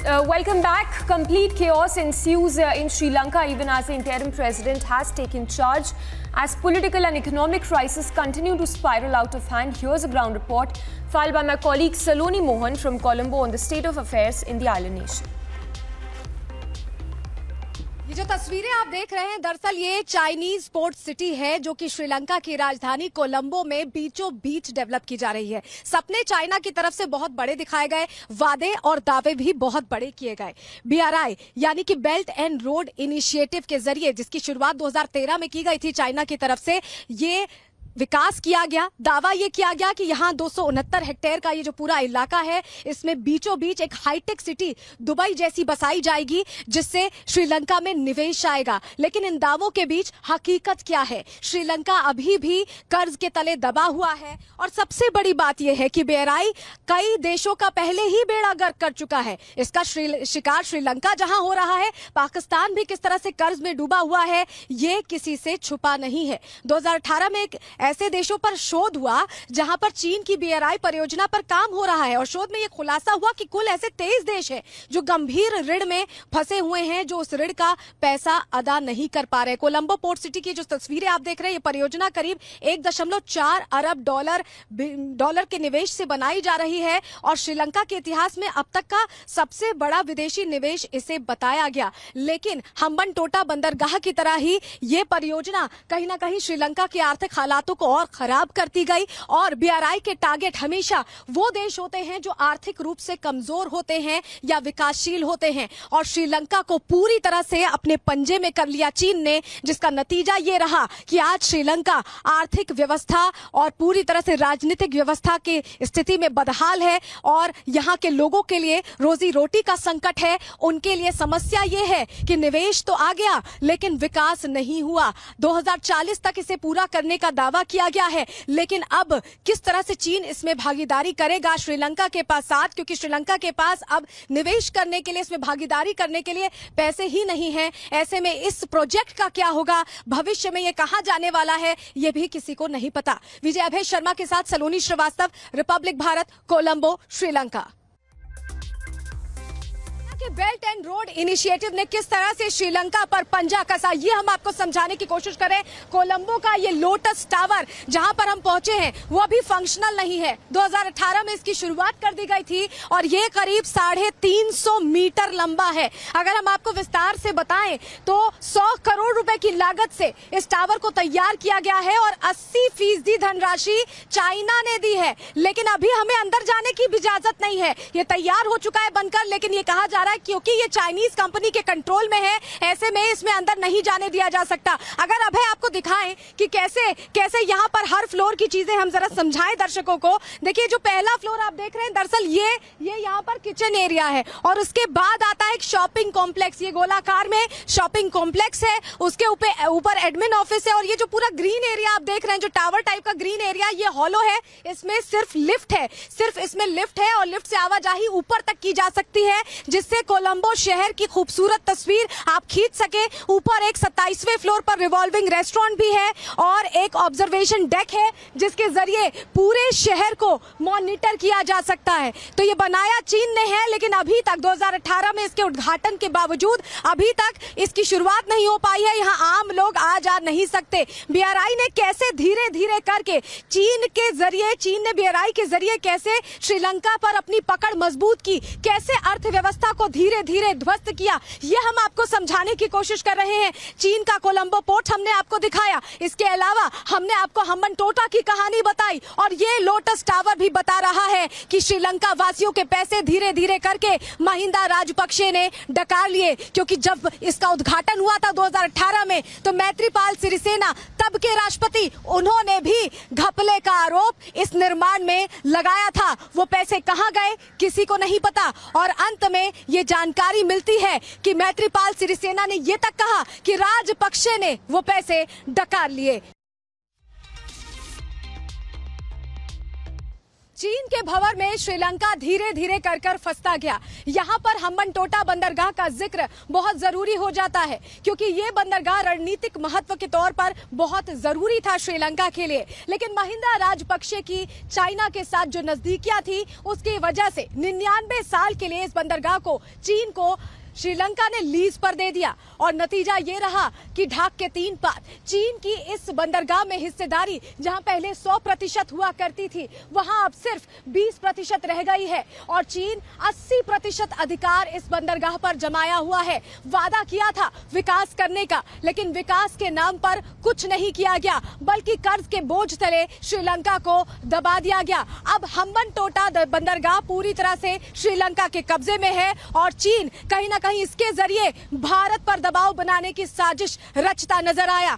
Welcome back. Complete chaos ensues in Sri Lanka even as the interim president has taken charge. As political and economic crises continue to spiral out of hand, here's a ground report filed by my colleague Saloni Mohan from Colombo on the state of affairs in the island nation. ये जो तस्वीरें आप देख रहे हैं, दरअसल ये Chinese port city है जो कि श्रीलंका की राजधानी कोलंबो में बीचों बीच डेवलप की जा रही है। सपने चाइना की तरफ से बहुत बड़े दिखाए गए, वादे और दावे भी बहुत बड़े किए गए। BRI यानी कि बेल्ट एंड रोड इनिशिएटिव के जरिए, जिसकी शुरुआत 2013 में की गई थी चाइना की तरफ से, ये विकास किया गया। दावा ये किया गया कि यहाँ 269 हेक्टेयर का ये जो पूरा इलाका है, इसमें बीचों बीच एक हाईटेक सिटी दुबई जैसी बसाई जाएगी, जिससे श्रीलंका में निवेश आएगा। लेकिन इन दावों के बीच हकीकत क्या है? श्रीलंका अभी भी कर्ज के तले दबा हुआ है और सबसे बड़ी बात यह है कि BRI कई देशों का पहले ही बेड़ा गर्क कर चुका है। इसका शिकार श्रीलंका जहां हो रहा है, पाकिस्तान भी किस तरह से कर्ज में डूबा हुआ है, ये किसी से छुपा नहीं है। 2018 में एक ऐसे देशों पर शोध हुआ जहां पर चीन की BRI परियोजना पर काम हो रहा है और शोध में यह खुलासा हुआ कि कुल ऐसे 23 देश हैं जो गंभीर ऋण में फंसे हुए हैं, जो उस ऋण का पैसा अदा नहीं कर पा रहे। कोलंबो पोर्ट सिटी की जो तस्वीरें आप देख रहे हैं, ये परियोजना करीब 1.4 अरब डॉलर के निवेश से बनाई जा रही है और श्रीलंका के इतिहास में अब तक का सबसे बड़ा विदेशी निवेश इसे बताया गया। लेकिन हम्बनटोटा बंदरगाह की तरह ही ये परियोजना कहीं ना कहीं श्रीलंका के आर्थिक हालातों को और खराब करती गई और BRI के टारगेट हमेशा वो देश होते हैं जो आर्थिक रूप से कमजोर होते हैं या विकासशील होते हैं, और श्रीलंका को पूरी तरह से अपने पंजे में कर लिया चीन ने, जिसका नतीजा ये रहा कि आज श्रीलंका आर्थिक व्यवस्था और पूरी तरह से राजनीतिक व्यवस्था की स्थिति में बदहाल है और यहाँ के लोगों के लिए रोजी रोटी का संकट है। उनके लिए समस्या ये है कि निवेश तो आ गया लेकिन विकास नहीं हुआ। 2040 तक इसे पूरा करने का दावा किया गया है, लेकिन अब किस तरह से चीन इसमें भागीदारी करेगा श्रीलंका के पास साथ, क्योंकि श्रीलंका के पास अब निवेश करने के लिए, इसमें भागीदारी करने के लिए पैसे ही नहीं हैं। ऐसे में इस प्रोजेक्ट का क्या होगा, भविष्य में ये कहां जाने वाला है, ये भी किसी को नहीं पता। विजय अभय शर्मा के साथ Saloni Srivastava, Republic Bharat, Colombo, Sri Lanka. Belt and Road Initiative ने किस तरह से श्रीलंका पर पंजा कसा, ये हम आपको समझाने की कोशिश करें। कोलंबो का ये लोटस टावर जहां पर हम पहुंचे हैं वो अभी फंक्शनल नहीं है। 2018 में इसकी शुरुआत कर दी गई थी और ये करीब 350 मीटर लंबा है। अगर हम आपको विस्तार से बताएं तो 100 करोड़ रुपए की लागत से इस टावर को तैयार किया गया है और 80% धनराशि चाइना ने दी है। लेकिन अभी हमें अंदर जाने की इजाजत नहीं है। ये तैयार हो चुका है बनकर, लेकिन ये कहा जा रहा है क्योंकि ये चाइनीज कंपनी के कंट्रोल में है, ऐसे में इसमें अंदर नहीं जाने दिया जा सकता। अगर अभय आपको दिखाएं कि कैसे कैसे यहाँ पर हर फ्लोर की चीजें हम जरा समझाएं दर्शकों को। देखिए, जो पहला फ्लोर आप देख रहे हैं, दरअसल ये यहाँ पर किचन एरिया है और उसके बाद आता है एक शॉपिंग कॉम्प्लेक्स। ये गोलाकार में शॉपिंग कॉम्प्लेक्स है, उसके ऊपर एडमिन ऑफिस है और ये जो पूरा ग्रीन एरिया आप देख रहे हैं, जो टावर टाइप का ग्रीन एरिया, ये हॉलो है। इसमें सिर्फ लिफ्ट है, सिर्फ इसमें लिफ्ट है और लिफ्ट से आवाजाही ऊपर तक की जा सकती है, जिससे कोलंबो शहर की खूबसूरत तस्वीर आप खींच सके। ऊपर एक 27वें फ्लोर पर रिवॉल्विंग रेस्टोरेंट भी है और एक ऑब्जर्वेशन डेक है, जिसके जरिए पूरे शहर को मॉनिटर किया जा सकता है। तो ये बनाया चीन ने है, लेकिन अभी तक 2018 में इसके उद्घाटन के बावजूद अभी तक इसकी शुरुआत नहीं हो पाई है। यहाँ आम लोग आ जा नहीं सकते। BRI ने कैसे धीरे धीरे करके चीन ने BRI के जरिए कैसे श्रीलंका पर अपनी पकड़ मजबूत की, कैसे अर्थव्यवस्था को धीरे धीरे ध्वस्त किया, ये हम आपको समझाने की कोशिश कर रहे हैं। चीन का कोलंबो पोर्ट हमने आपको दिखाया, इसके अलावा हमने आपको हम्बनटोटा की कहानी बताई और ये लोटस टावर भी बता रहा है कि श्रीलंका वासियों के पैसे धीरे धीरे करके महिंदा राजपक्षे ने डकार लिए, क्योंकि जब इसका उद्घाटन हुआ था 2018 में तो मैत्रीपाल सिरिसेना तब के राष्ट्रपति, उन्होंने भी घपले का आरोप इस निर्माण में लगाया था। वो पैसे कहां गए किसी को नहीं पता और अंत में ये जानकारी मिलती है कि मैत्रीपाल सिरिसेना ने ये तक कहा कि राजपक्षे ने वो पैसे डकार लिए। चीन के भंवर में श्रीलंका धीरे धीरे कर फंसता गया। यहाँ पर हम्बनटोटा बंदरगाह का जिक्र बहुत जरूरी हो जाता है, क्योंकि ये बंदरगाह रणनीतिक महत्व के तौर पर बहुत जरूरी था श्रीलंका के लिए। लेकिन महिंदा राजपक्षे की चाइना के साथ जो नजदीकियां थी, उसकी वजह से 99 साल के लिए इस बंदरगाह को चीन को श्रीलंका ने लीज पर दे दिया और नतीजा ये रहा कि ढाक के 3 पार चीन की इस बंदरगाह में हिस्सेदारी जहां पहले 100% हुआ करती थी, वहां अब सिर्फ 20% रह गई है और चीन 80% अधिकार इस बंदरगाह पर जमाया हुआ है। वादा किया था विकास करने का, लेकिन विकास के नाम पर कुछ नहीं किया गया, बल्कि कर्ज के बोझ तले श्रीलंका को दबा दिया गया। अब हम्बनटोटा बंदरगाह पूरी तरह से श्रीलंका के कब्जे में है और चीन कहीं ना कहीं इसके जरिए भारत पर दबाव बनाने की साजिश रचता नजर आया।